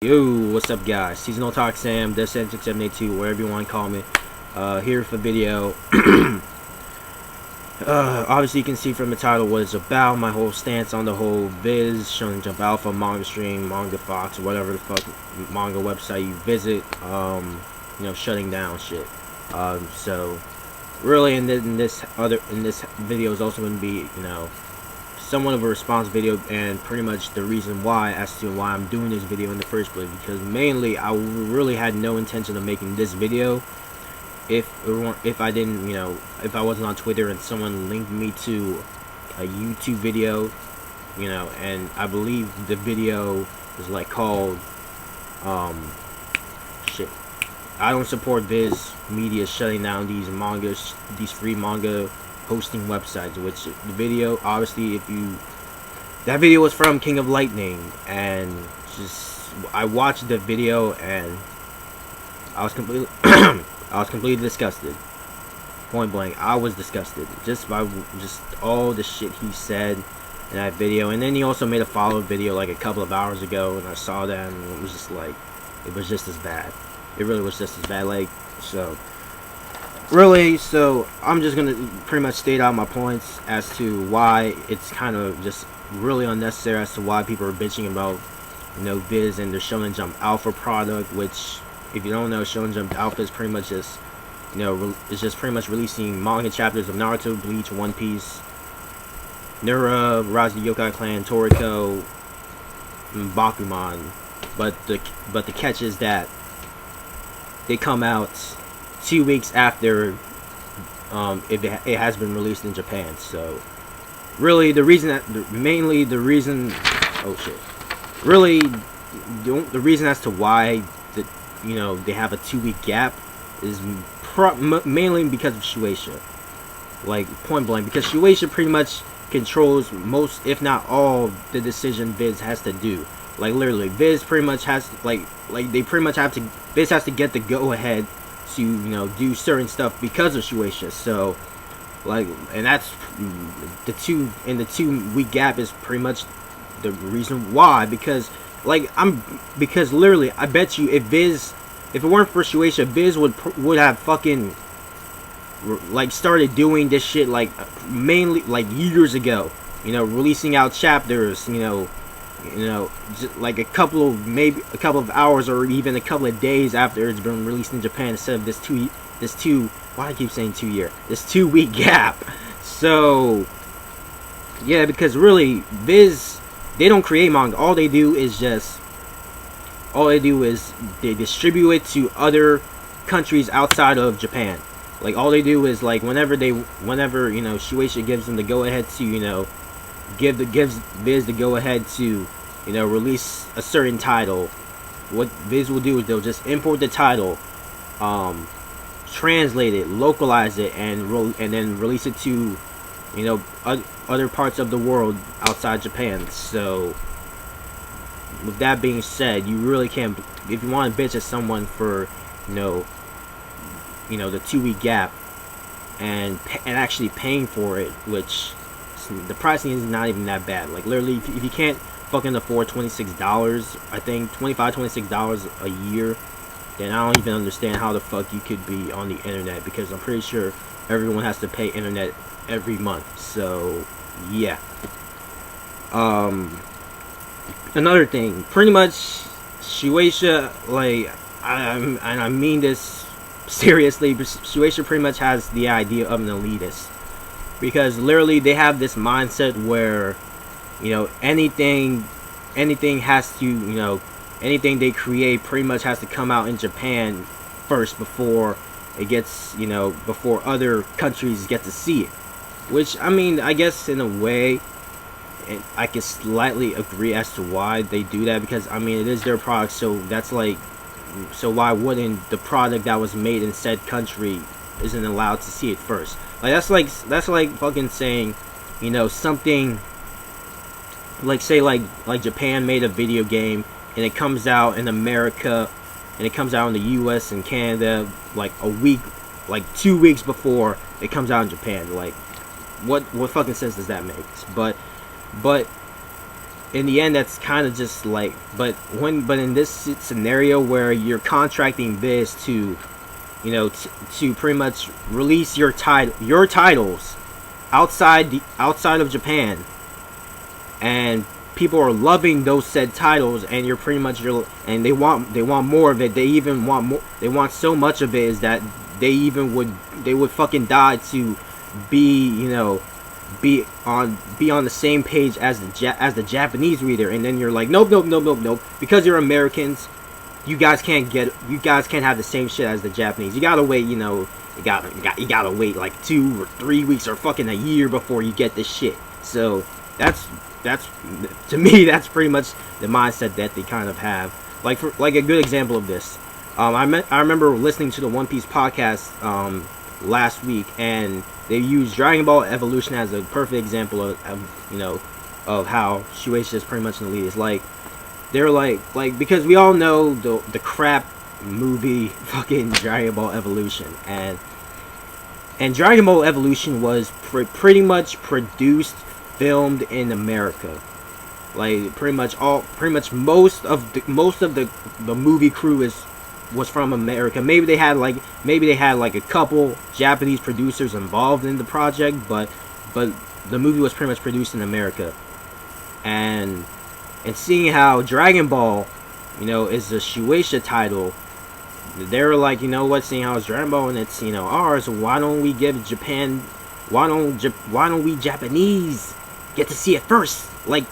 Yo, what's up guys? Seasonal Talk Sam, Death6782, wherever you want to call me. Here for the video. Obviously you can see from the title what it's about, my whole stance on the whole Viz, Shonen Jump Alpha, MangaStream, MangaFox, whatever the fuck manga website you visit, shutting down shit. So really in this video is also going to be, somewhat of a response video, and pretty much the reason why as to why I'm doing this video in the first place, because mainly I really had no intention of making this video if I didn't, if I wasn't on Twitter and someone linked me to a YouTube video, and I believe the video is like called shit, I don't support Viz Media shutting down these free manga hosting websites, which the video, obviously, that video was from KingOfLightning, and I watched the video and I was completely disgusted. Point blank, I was disgusted just by all the shit he said in that video. And then he also made a follow-up video like a couple of hours ago, and I saw that, and it was just like, it was just as bad. It really was just as bad. So I'm just gonna pretty much state out my points as to why it's kind of just really unnecessary, as to why people are bitching about, Viz and their Shonen Jump Alpha product, which, if you don't know, Shonen Jump Alpha is pretty much just, it's just pretty much releasing manga chapters of Naruto, Bleach, One Piece, Nura, Rise of the Yokai Clan, Toriko, and Bakuman. But the catch is that they come out 2 weeks after it has been released in Japan. So really the reason as to why they have a 2-week gap is mainly because of Shueisha. Like, point blank, because Shueisha pretty much controls most, if not all, the decision Viz has to do. Like, literally, Viz pretty much has Viz has to get the go ahead to do certain stuff because of Shueisha. So and that's the 2-week gap is pretty much the reason why, because literally I bet you if it weren't for Shueisha, Viz would have fucking started doing this shit mainly years ago, releasing out chapters, just like a couple of hours or even a couple of days after it's been released in Japan, instead of this 2-week gap. So yeah, because really Viz, they don't create manga. All they do is they distribute it to other countries outside of Japan. Like, all they do is, like, whenever Shueisha gives them the go ahead to gives Viz the go ahead to release a certain title, what Viz will do is they'll just import the title, translate it, localize it, and then release it to other parts of the world outside Japan. So with that being said, you really can't, if you want to bitch at someone for the 2-week gap and actually paying for it, which the pricing is not even that bad. Like, literally, if you can't fucking afford $26, I think $26 a year, then I don't even understand how the fuck you could be on the internet, because I'm pretty sure everyone has to pay internet every month. So yeah. Another thing, pretty much Shueisha, I mean this seriously, but Shueisha pretty much has the idea of an elitist, because literally they have this mindset where anything has to, anything they create pretty much has to come out in Japan first before it gets, before other countries get to see it. Which, I mean, I guess in a way I can slightly agree as to why they do that, because I mean, it is their product, so that's so why wouldn't the product that was made in said country isn't allowed to see it first? Like, that's like fucking saying, something like, say like Japan made a video game and it comes out in America and it comes out in the US and Canada like a week, like 2 weeks before it comes out in Japan. Like, what fucking sense does that make? But in the end, that's kind of just like, but in this scenario where you're contracting Viz to, to pretty much release your titles outside of Japan, and people are loving those said titles, and you're pretty much and they want more of it. They even want more. They want so much of it is that they would fucking die to be be on the same page as the Japanese reader. And then you're like, nope, because you're Americans, you guys can't have the same shit as the Japanese. You gotta wait, you gotta wait like 2 or 3 weeks or fucking a year before you get this shit. So that's to me, that's pretty much the mindset that they kind of have. Like a good example of this, I remember listening to the One Piece podcast last week, and they used Dragon Ball Evolution as a perfect example of how Shueisha is pretty much an elitist. Like, they're like because we all know the crap movie fucking Dragon Ball Evolution, and Dragon Ball Evolution was pretty much filmed in America. Like, pretty much most of the movie crew was from America. Maybe they had like a couple Japanese producers involved in the project, but the movie was pretty much produced in America. And seeing how Dragon Ball, is a Shueisha title, they were like, seeing how it's Dragon Ball and it's ours, why don't we give Japan, why don't we Japanese get to see it first, like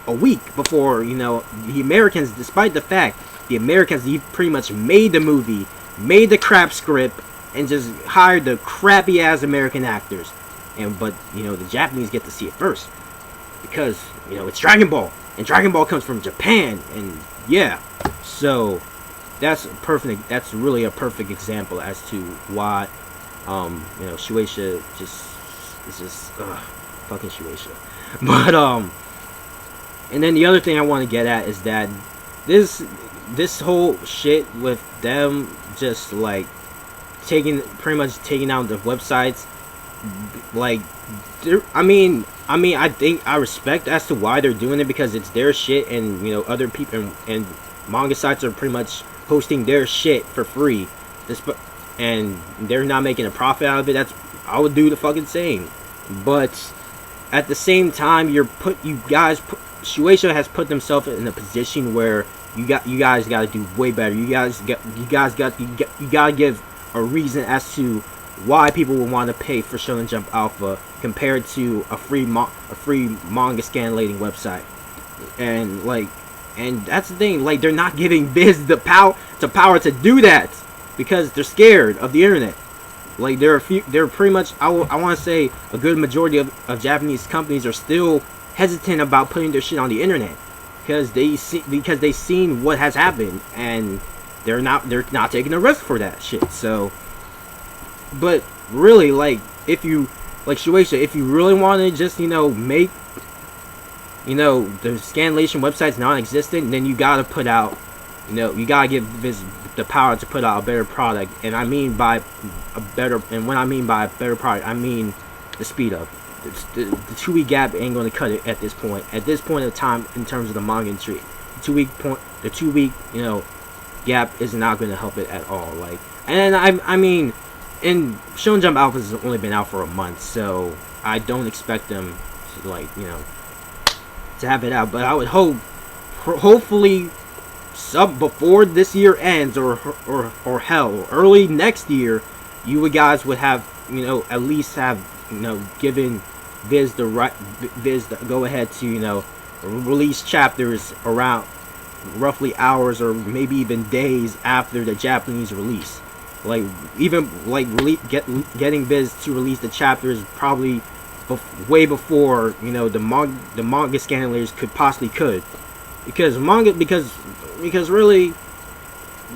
a week before the Americans, despite the fact the Americans pretty much made the movie, made the crap script, and just hired the crappy ass American actors. But the Japanese get to see it first because it's Dragon Ball, and Dragon Ball comes from Japan, and yeah. So that's perfect. That's really a perfect example as to why Shueisha is just fucking Shueisha. But and then the other thing I want to get at is that this whole shit with them just like pretty much taking out the websites, like, I think I respect as to why they're doing it, because it's their shit, and other people and manga sites are pretty much posting their shit for free, and they're not making a profit out of it. I would do the fucking same. But at the same time, Shueisha has put themselves in a position where you guys got to do way better. You gotta give a reason as to why people would want to pay for Shonen Jump Alpha compared to a free manga scanlating website. And that's the thing. Like, they're not giving Viz the power to do that because they're scared of the internet. Like, they're pretty much, I want to say a good majority of Japanese companies are still hesitant about putting their shit on the internet because they've seen what has happened, and they're not taking a risk for that shit. So, but really, like, if you like Shueisha, if you really want to just make the scanlation websites non-existent, then you gotta put out you gotta give Viz the power to put out a better product. And I mean by a better, and when I mean by a better product, I mean the speed up. The 2 week gap ain't gonna cut it at this point. At this point of time, in terms of the manga tree, the 2 week gap is not gonna help it at all. Like, and I mean, and Shonen Jump Alpha has only been out for a month, so I don't expect them to, like, to have it out. But I would hopefully before this year ends, or hell, early next year, you guys would have at least have given Viz the go ahead to release chapters around roughly hours or maybe even days after the Japanese release. Like, even like getting Viz to release the chapters probably way before the manga scanners could, because really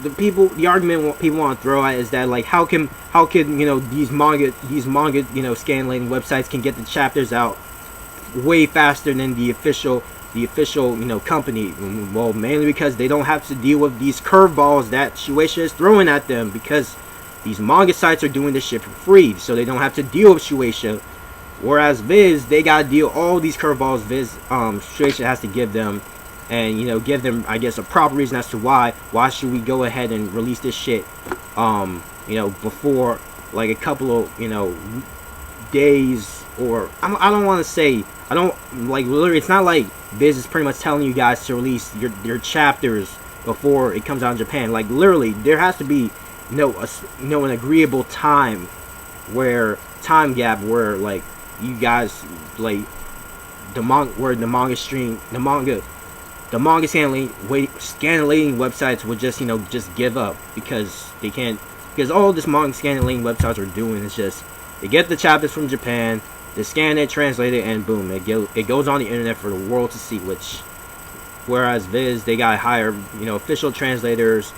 the argument people want to throw at is that, like, how can these manga scanlating websites can get the chapters out way faster than the official company? Well, mainly because they don't have to deal with these curveballs that Shueisha is throwing at them, because these manga sites are doing this shit for free, so they don't have to deal with Shueisha Whereas Viz, they gotta deal all these curveballs Viz Shueisha has to give them, and you know, give them, I guess, a proper reason as to why should we go ahead and release this shit, you know, before like a couple of, you know, days, or I don't want to say, I don't like, literally, it's not like Viz is pretty much telling you guys to release your chapters before it comes out in Japan. Like literally, there has to be an agreeable time gap where like you guys, like the manga scanning websites would just, you know, just give up because they can't, because all this manga scanning websites are doing is just, they get the chapters from Japan, they scan it, translate it, and boom, it goes on the internet for the world to see. Which, whereas Viz, they gotta hire, you know, official translators.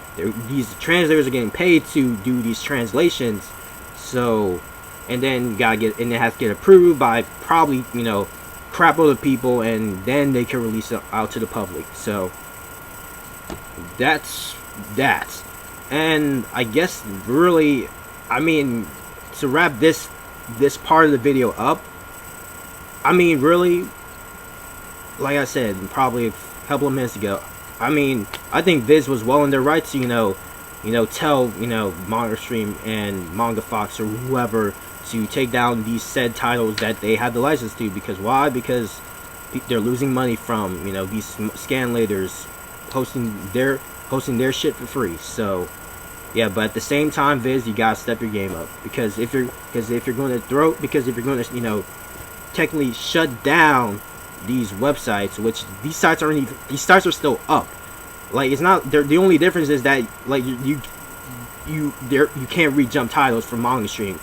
These translators are getting paid to do these translations. So, and then you gotta get, and it has to get approved by probably, you know, crap load of people, and then they can release it out to the public. So that's that. And I guess really, I mean, to wrap this part of the video up, I mean, really, like I said probably a couple of minutes ago, I mean, I think Viz was well in their right to, you know, tell, you know, MangaStream and MangaFox or whoever to take down these said titles that they had the license to. Because why? Because they're losing money from, you know, these scanlators posting their shit for free. So yeah, but at the same time, Viz, you gotta step your game up, because if you're going to, you know, technically shut down these websites, which these sites are still up. Like, it's not, the only difference is that, like, you can't read jump titles from MangaStream.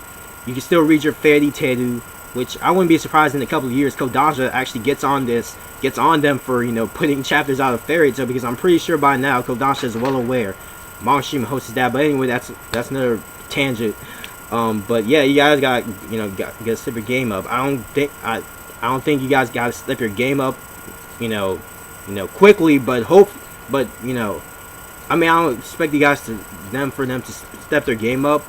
You can still read your Fairy Teru, which I wouldn't be surprised in a couple of years Kodansha actually gets on them for, you know, putting chapters out of Fairy Tail, because I'm pretty sure by now Kodansha is well aware MangaStream hosts that. But anyway, that's another tangent. But yeah, you guys got, you know, got to step your game up. I don't think you guys got to step your game up, you know, quickly, but you know, I mean, I don't expect you guys for them to step their game up,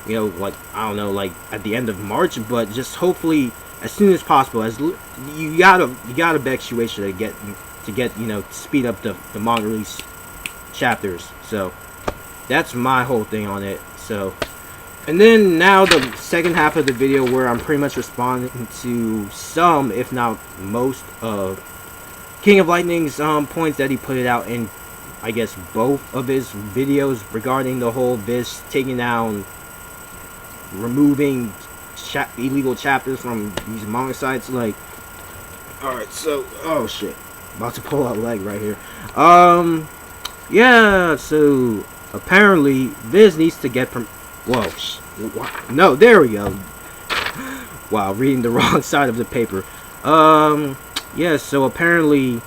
you know, like, I don't know, like at the end of March, but just hopefully as soon as possible. As you gotta beg Shueisha to get, you know, speed up the manga release chapters. So that's my whole thing on it. So, and then now the second half of the video, where I'm pretty much responding to some, if not most, of KingOfLightning's points that he put it out in, I guess, both of his videos regarding the whole Viz taking down, removing illegal chapters from these manga sites. Like, alright, so, oh shit, about to pull out a leg right here. Yeah, so apparently Viz needs to get no, there we go. Wow, reading the wrong side of the paper. Yeah, so apparently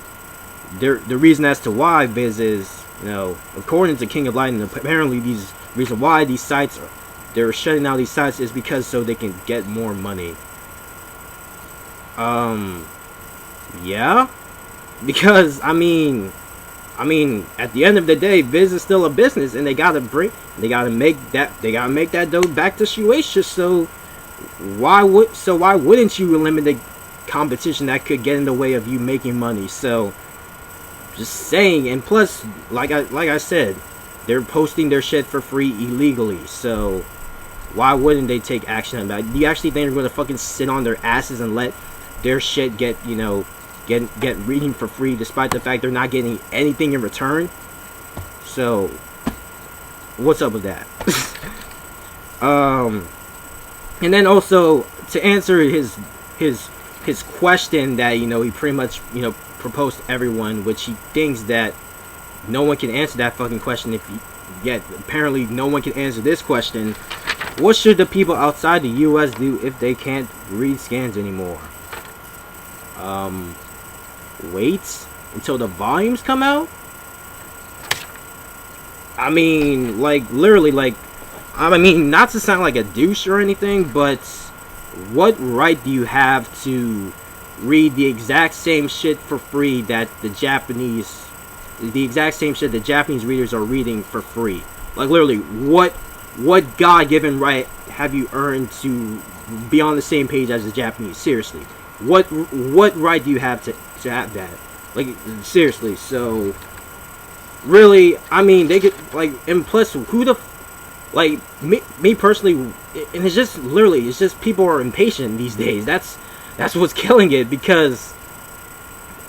the reason as to why Viz is, you know, according to KingOfLightning, apparently reason why these sites they're shutting down these sites is because so they can get more money. Yeah, because I mean, at the end of the day, Viz is still a business, and they gotta make that dough back to Shueisha. So why wouldn't you eliminate competition that could get in the way of you making money? So just saying. And plus, like I said, they're posting their shit for free illegally. So why wouldn't they take action on that? Do you actually think they're gonna fucking sit on their asses and let their shit get, you know, get reading for free, despite the fact they're not getting anything in return? So what's up with that? And then also to answer his question that, you know, he pretty much, you know, proposed to everyone, which he thinks that no one can answer that fucking question. Yet apparently no one can answer this question: what should the people outside the US do if they can't read scans anymore? Wait until the volumes come out? I mean, like, literally, like, I mean, not to sound like a douche or anything, but what right do you have to read the exact same shit for free that the Japanese readers are reading for free? Like, literally, what what God-given right have you earned to be on the same page as the Japanese? Seriously, what right do you have to have that? Like, seriously. So really, I mean, they could, like, and plus, who the like, me personally, and it's just literally, it's just people are impatient these days. That's what's killing it, because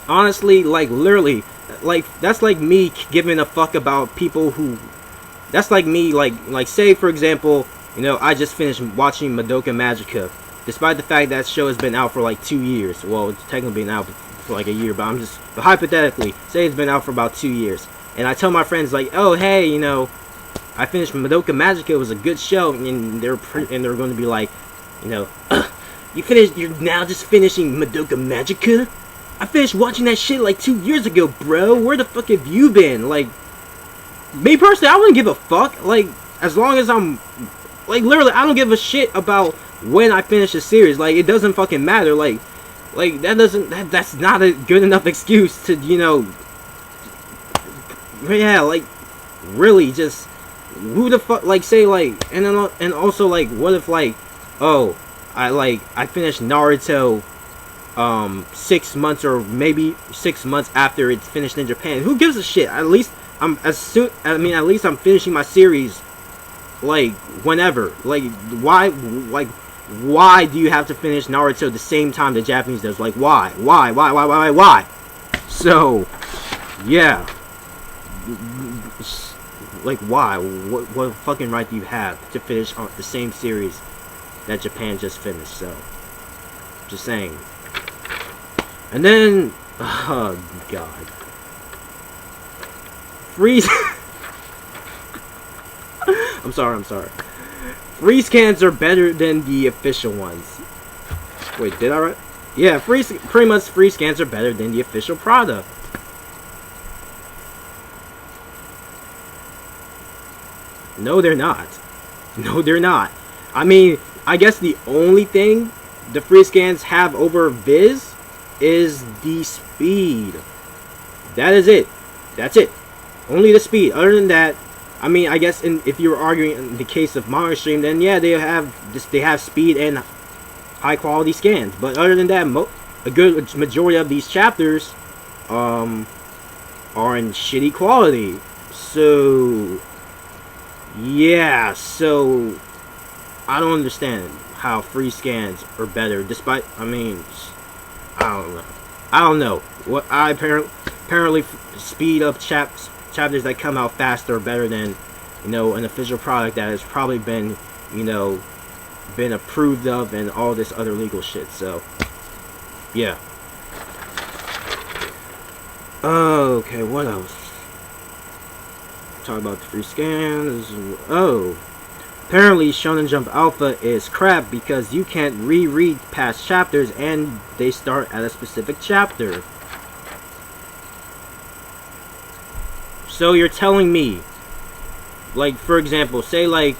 honestly, like, literally, like, that's like me giving a fuck about people who, that's like me, like say for example, you know, I just finished watching Madoka Magica, despite the fact that show has been out for like 2 years. Well, it's technically been out for like a year, but but hypothetically, say it's been out for about 2 years, and I tell my friends like, oh hey, you know, I finished Madoka Magica, it was a good show, and they're going to be like, you know, you're now just finishing Madoka Magica? I finished watching that shit like 2 years ago, bro. Where the fuck have you been? Like, me personally, I wouldn't give a fuck. Like, as long as I'm, like, literally, I don't give a shit about when I finish a series. Like, it doesn't fucking matter. Like that's not a good enough excuse to, you know, yeah, like, really, just, who the fuck, like, say, like, and also, like, what if, like, oh, I finished Naruto 6 months or maybe 6 months after it's finished in Japan. Who gives a shit? At least at least I'm finishing my series, like, whenever. Like, why do you have to finish Naruto the same time the Japanese does? Like, why? So, yeah. Like, why? What fucking right do you have to finish on the same series that Japan just finished? So, just saying. And then, oh god, freeze. I'm sorry. Free scans are better than the official ones. Wait, did I write? Yeah, pretty much free scans are better than the official product. No, they're not. No, they're not. I mean, I guess the only thing the free scans have over Viz is the speed. That is it. That's it. Only the speed. Other than that, I mean, I guess if you were arguing in the case of MangaStream, then yeah, they have speed and high quality scans. But other than that, a good majority of these chapters are in shitty quality. So yeah, so I don't understand how free scans are better, despite, I mean, I don't know. What I apparently speed up chapters that come out faster are better than, you know, an official product that has probably been, you know, been approved of and all this other legal shit. So yeah. Okay, what else? Talk about the free scans. Oh, apparently Shonen Jump Alpha is crap because you can't reread past chapters and they start at a specific chapter. So you're telling me, like, for example, say, like,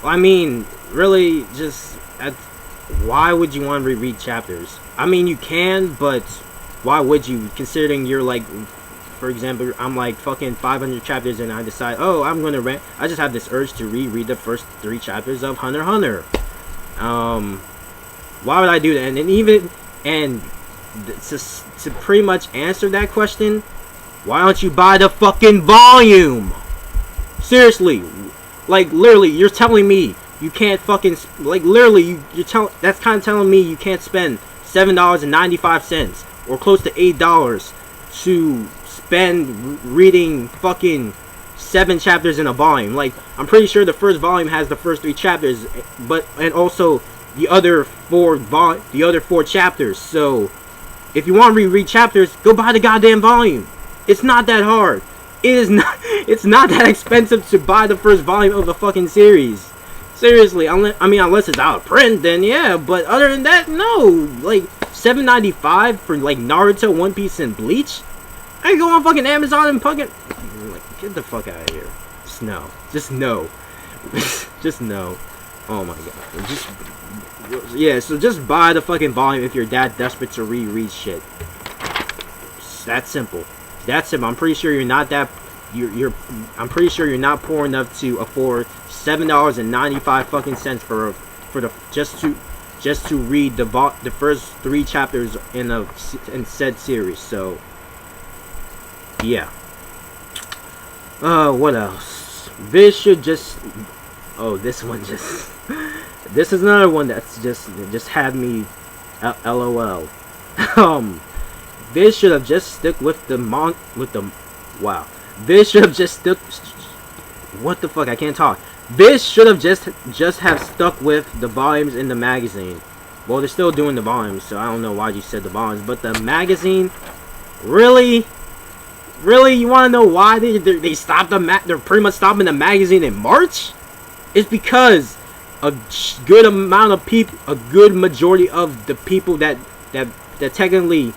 I mean, really, just, why would you want to reread chapters? I mean, you can, but why would you, considering you're, like, for example, I'm like fucking 500 chapters and I decide, oh, I'm gonna I just have this urge to reread the first 3 chapters of Hunter x Hunter. Why would I do that? And to pretty much answer that question, why don't you buy the fucking volume? Seriously, like, literally, you're telling me you can't fucking, like, literally, that's kind of telling me you can't spend $7.95 or close to $8 to spend reading fucking 7 chapters in a volume. Like, I'm pretty sure the first volume has the first 3 chapters, and also the other 4 chapters. So if you want to reread chapters, go buy the goddamn volume. It's not that hard. It's not that expensive to buy the first volume of the fucking series. Seriously, unless it's out of print, then yeah. But other than that, no. Like, $7.95 for, like, Naruto, One Piece, and Bleach. I go on fucking Amazon and fucking, like, get the fuck out of here. Just no. Just no. Just no. Oh my god. Yeah, so just buy the fucking volume if you're that desperate to reread shit. It's that simple. That's simple. I'm pretty sure you're not that I'm pretty sure you're not poor enough to afford $7.95 fucking cents for the just to read the first 3 chapters in said series. So yeah. What else? This should just. Oh, this one just. This is another one that's just had me LOL. This should have just stuck with the wow. This should have just stuck. What the fuck? I can't talk. This should have just have stuck with the volumes in the magazine. Well, they're still doing the volumes, so I don't know why you said the volumes, but the magazine, really, you want to know why they stopped they're pretty much stopping the magazine in March? It's because a good amount of people, a good majority of the people that technically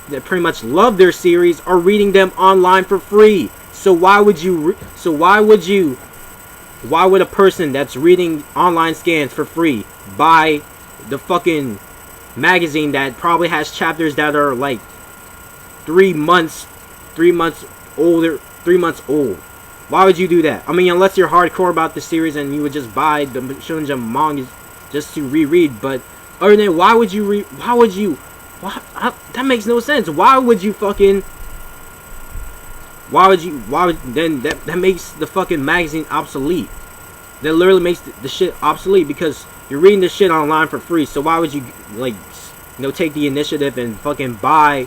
that pretty much love their series are reading them online for free. So why would a person that's reading online scans for free buy the fucking magazine that probably has chapters that are like 3 months old? Why would you do that? I mean, unless you're hardcore about the series and you would just buy the shounen manga just to reread. But other than that, why would you? That makes no sense. Why would then that makes the fucking magazine obsolete. That literally makes the shit obsolete because you're reading this shit online for free. So why would you take the initiative and fucking buy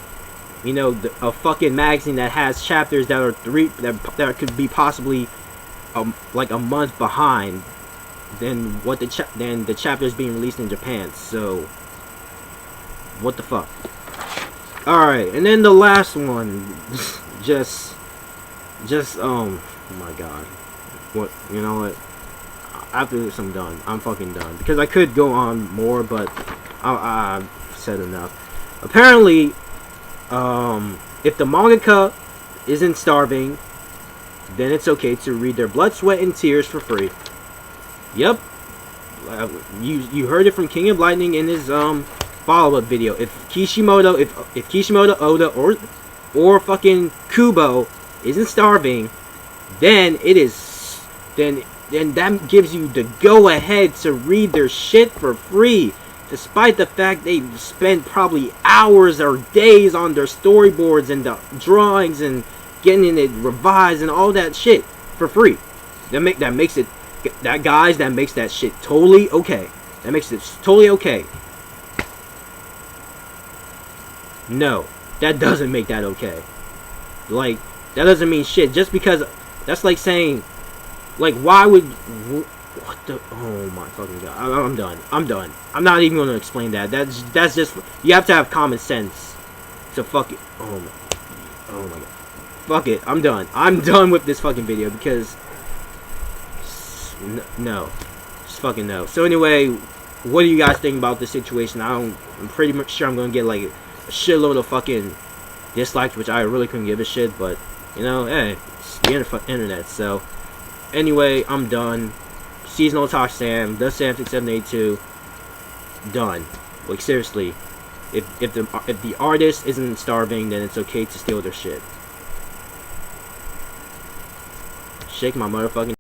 a fucking magazine that has chapters that are that could be possibly like a month behind than the chapters being released in Japan. So what the fuck? Alright, and then the last one, just oh my god, what, you know what, after this I'm done. I'm fucking done, because I could go on more, but I've said enough. Apparently, if the mangaka isn't starving, then it's okay to read their blood, sweat, and tears for free. Yep, you heard it from KingOfLightning in his follow-up video. If Kishimoto, Oda, or fucking Kubo isn't starving, then then that gives you the go-ahead to read their shit for free, despite the fact they spent probably hours or days on their storyboards and the drawings and getting it revised and all that shit for free. That makes that shit totally okay. That makes it totally okay. No, that doesn't make that okay. Like, that doesn't mean shit. Just because, that's like saying, like, why would, what the, oh my fucking god, I'm done. I'm not even going to explain that. That's just, you have to have common sense to fuck it. Oh my god. Fuck it, I'm done. I'm done with this fucking video because, no. Just fucking no. So anyway, what do you guys think about this situation? I'm pretty much sure I'm going to get like a shitload of fucking dislikes, which I really couldn't give a shit, but, you know, hey, it's the internet. So anyway, I'm done. Seasonal Talk Sam, the Sam6782, done. Like, seriously, if the artist isn't starving, then it's okay to steal their shit. Shake my motherfucking